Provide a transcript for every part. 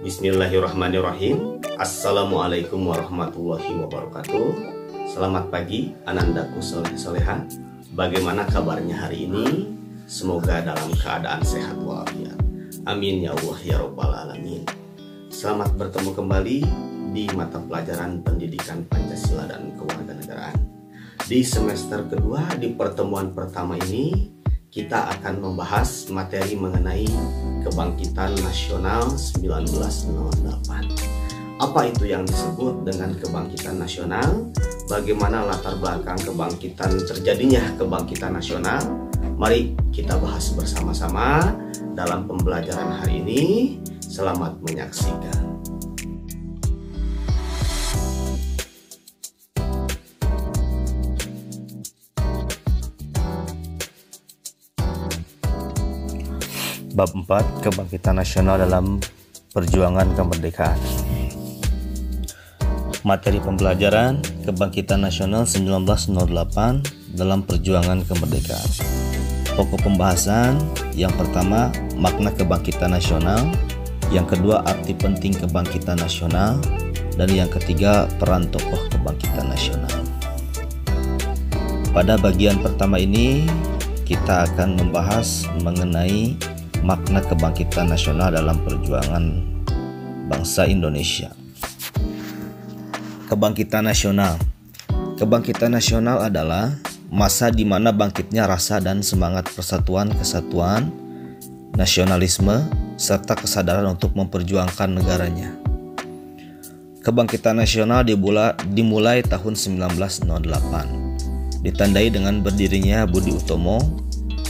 Bismillahirrahmanirrahim. Assalamualaikum warahmatullahi wabarakatuh. Selamat pagi anandaku soleh-soleha. Bagaimana kabarnya hari ini? Semoga dalam keadaan sehat walafiat. Amin ya Allah ya Rabbal Alamin. Selamat bertemu kembali di mata pelajaran pendidikan Pancasila dan Kewarganegaraan. Di semester kedua, di pertemuan pertama ini kita akan membahas materi mengenai Kebangkitan Nasional 1908. Apa itu yang disebut dengan Kebangkitan Nasional? Bagaimana latar belakang terjadinya Kebangkitan Nasional? Mari kita bahas bersama-sama dalam pembelajaran hari ini. Selamat menyaksikan. Bab 4. Kebangkitan Nasional dalam Perjuangan Kemerdekaan. Materi pembelajaran Kebangkitan Nasional 1908 dalam Perjuangan Kemerdekaan. Pokok pembahasan: yang pertama, makna kebangkitan nasional; yang kedua, arti penting kebangkitan nasional; dan yang ketiga, peran tokoh kebangkitan nasional. Pada bagian pertama ini kita akan membahas mengenai makna kebangkitan nasional dalam perjuangan bangsa Indonesia. Kebangkitan nasional. Kebangkitan nasional adalah masa di mana bangkitnya rasa dan semangat persatuan, kesatuan, nasionalisme, serta kesadaran untuk memperjuangkan negaranya. Kebangkitan nasional dimulai tahun 1908, ditandai dengan berdirinya Budi Utomo,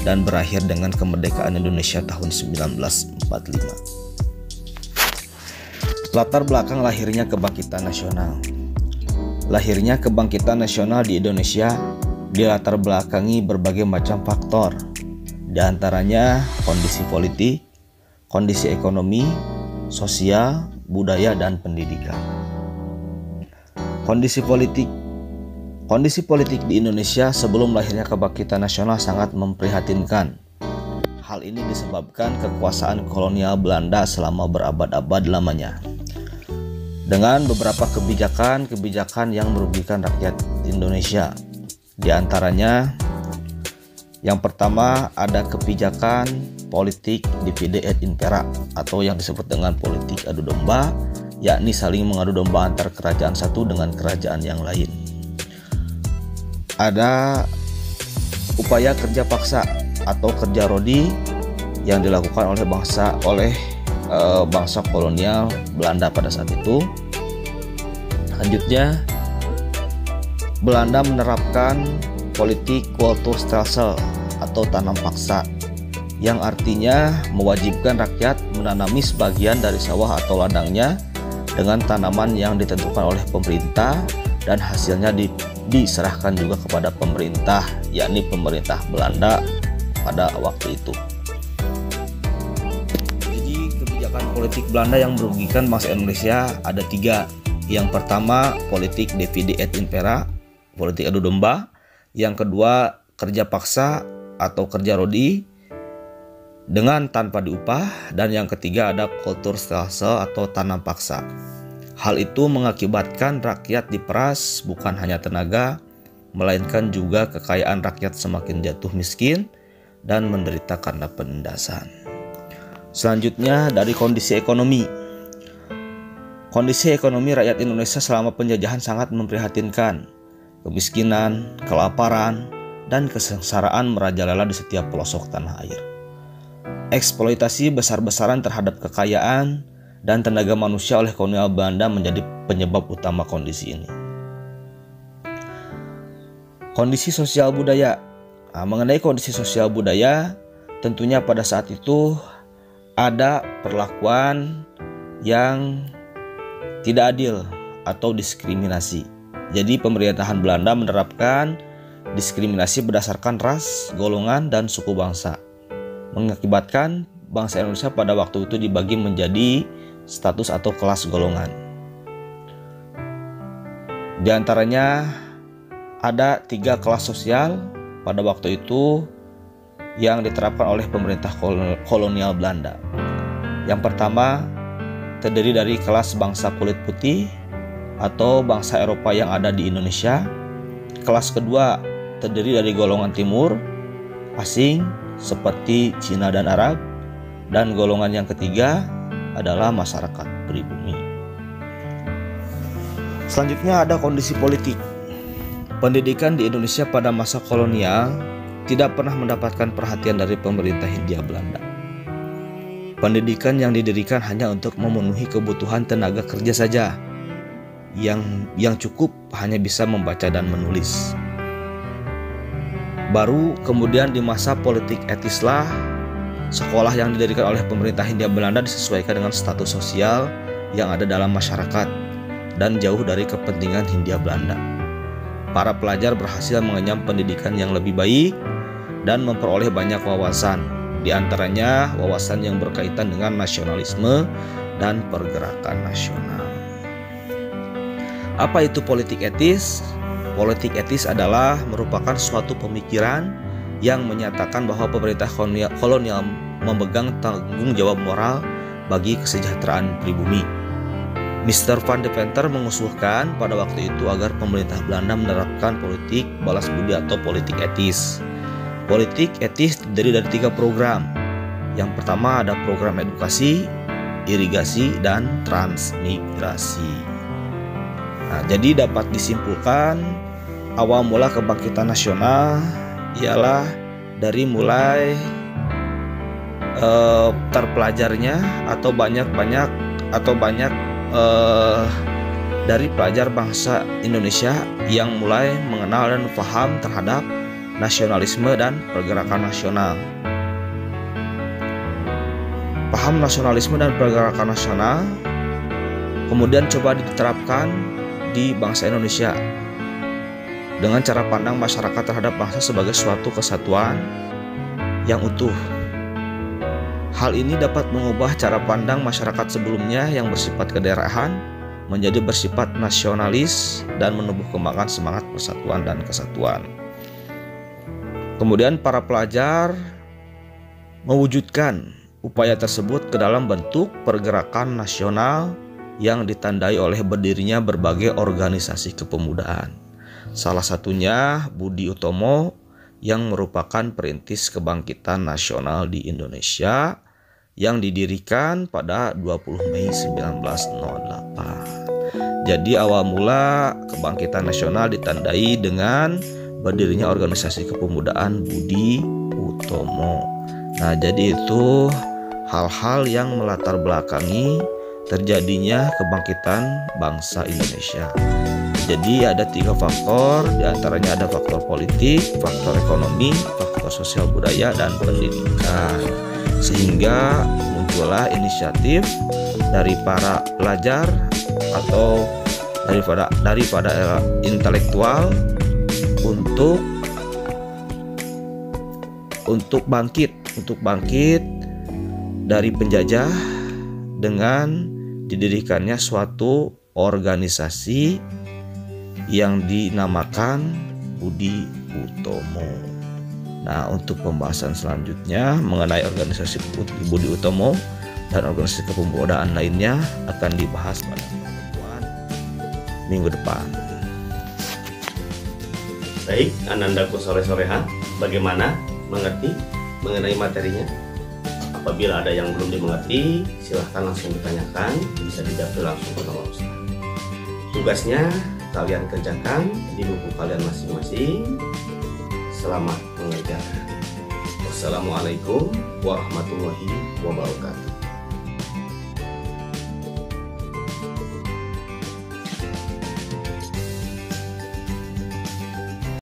dan berakhir dengan kemerdekaan Indonesia tahun 1945. Latar belakang lahirnya kebangkitan nasional. Lahirnya kebangkitan nasional di Indonesia dilatar belakangi berbagai macam faktor, di antaranya kondisi politik, kondisi ekonomi, sosial, budaya, dan pendidikan. Kondisi politik di Indonesia sebelum lahirnya kebangkitan nasional sangat memprihatinkan. Hal ini disebabkan kekuasaan kolonial Belanda selama berabad-abad lamanya, dengan beberapa kebijakan yang merugikan rakyat Indonesia. Di antaranya, yang pertama ada kebijakan politik divide et impera, atau yang disebut dengan politik adu domba, yakni saling mengadu domba antar kerajaan satu dengan kerajaan yang lain. Ada upaya kerja paksa atau kerja rodi yang dilakukan oleh bangsa kolonial Belanda pada saat itu. Selanjutnya, Belanda menerapkan politik kulturstelsel atau tanam paksa, yang artinya mewajibkan rakyat menanami sebagian dari sawah atau ladangnya dengan tanaman yang ditentukan oleh pemerintah, dan hasilnya diserahkan juga kepada pemerintah, yakni pemerintah Belanda pada waktu itu. Jadi kebijakan politik Belanda yang merugikan bangsa Indonesia ada 3. Yang pertama, politik divide et impera, politik adu domba. Yang kedua, kerja paksa atau kerja rodi dengan tanpa diupah. Dan yang ketiga ada kulturstelsel atau tanam paksa. Hal itu mengakibatkan rakyat diperas bukan hanya tenaga, melainkan juga kekayaan rakyat semakin jatuh miskin dan menderita karena penindasan. Selanjutnya, dari kondisi ekonomi. Kondisi ekonomi rakyat Indonesia selama penjajahan sangat memprihatinkan. Kemiskinan, kelaparan, dan kesengsaraan merajalela di setiap pelosok tanah air. Eksploitasi besar-besaran terhadap kekayaan dan tenaga manusia oleh kolonial Belanda menjadi penyebab utama kondisi ini. Kondisi sosial budaya. Mengenai kondisi sosial budaya, tentunya pada saat itu ada perlakuan yang tidak adil atau diskriminasi. Jadi pemerintahan Belanda menerapkan diskriminasi berdasarkan ras, golongan, dan suku bangsa, mengakibatkan bangsa Indonesia pada waktu itu dibagi menjadi status atau kelas golongan. Di antaranya ada 3 kelas sosial pada waktu itu yang diterapkan oleh pemerintah kolonial Belanda. Yang pertama, terdiri dari kelas bangsa kulit putih atau bangsa Eropa yang ada di Indonesia. Kelas kedua terdiri dari golongan timur, asing seperti Cina dan Arab. Dan golongan yang ketiga adalah masyarakat pribumi. Selanjutnya ada kondisi politik. Pendidikan di Indonesia pada masa kolonial tidak pernah mendapatkan perhatian dari pemerintah Hindia Belanda. Pendidikan yang didirikan hanya untuk memenuhi kebutuhan tenaga kerja saja, yang cukup hanya bisa membaca dan menulis. Baru kemudian di masa politik etislah sekolah yang didirikan oleh pemerintah Hindia Belanda disesuaikan dengan status sosial yang ada dalam masyarakat dan jauh dari kepentingan Hindia Belanda. Para pelajar berhasil mengenyam pendidikan yang lebih baik dan memperoleh banyak wawasan, di antaranya wawasan yang berkaitan dengan nasionalisme dan pergerakan nasional. Apa itu politik etis? Politik etis adalah merupakan suatu pemikiran yang menyatakan bahwa pemerintah kolonial memegang tanggung jawab moral bagi kesejahteraan pribumi. Mr. Van Deventer mengusulkan pada waktu itu agar pemerintah Belanda menerapkan politik balas budi atau politik etis. Politik etis terdiri dari 3 program. Yang pertama ada program edukasi, irigasi, dan transmigrasi. Nah, jadi dapat disimpulkan awal mula kebangkitan nasional ialah dari mulai terpelajarnya atau banyak dari pelajar bangsa Indonesia yang mulai mengenal dan paham terhadap nasionalisme dan pergerakan nasional. Paham nasionalisme dan pergerakan nasional kemudian coba diterapkan di bangsa Indonesia dengan cara pandang masyarakat terhadap bangsa sebagai suatu kesatuan yang utuh. Hal ini dapat mengubah cara pandang masyarakat sebelumnya yang bersifat kedaerahan menjadi bersifat nasionalis dan menumbuh kembangkan semangat persatuan dan kesatuan. Kemudian para pelajar mewujudkan upaya tersebut ke dalam bentuk pergerakan nasional yang ditandai oleh berdirinya berbagai organisasi kepemudaan. Salah satunya Budi Utomo yang merupakan perintis kebangkitan nasional di Indonesia yang didirikan pada 20 Mei 1908. Jadi awal mula kebangkitan nasional ditandai dengan berdirinya organisasi kepemudaan Budi Utomo. Nah, jadi itu hal-hal yang melatar belakangi terjadinya kebangkitan bangsa Indonesia. Jadi ada 3 faktor, diantaranya ada faktor politik, faktor ekonomi, faktor sosial budaya, dan pendidikan. Sehingga muncullah inisiatif dari para pelajar atau daripada intelektual untuk bangkit dari penjajah dengan didirikannya suatu organisasi yang dinamakan Budi Utomo. Nah, untuk pembahasan selanjutnya mengenai organisasi Budi Utomo dan organisasi kepemudaan lainnya akan dibahas pada pertemuan minggu depan. Baik, Anandaku sore-sorehan, bagaimana mengerti mengenai materinya? Apabila ada yang belum dimengerti, silahkan langsung ditanyakan, bisa dijawab langsung ke nomor Ustaz. Tugasnya kalian kerjakan di buku kalian masing-masing. Selamat mengerjakan. Wassalamualaikum warahmatullahi wabarakatuh.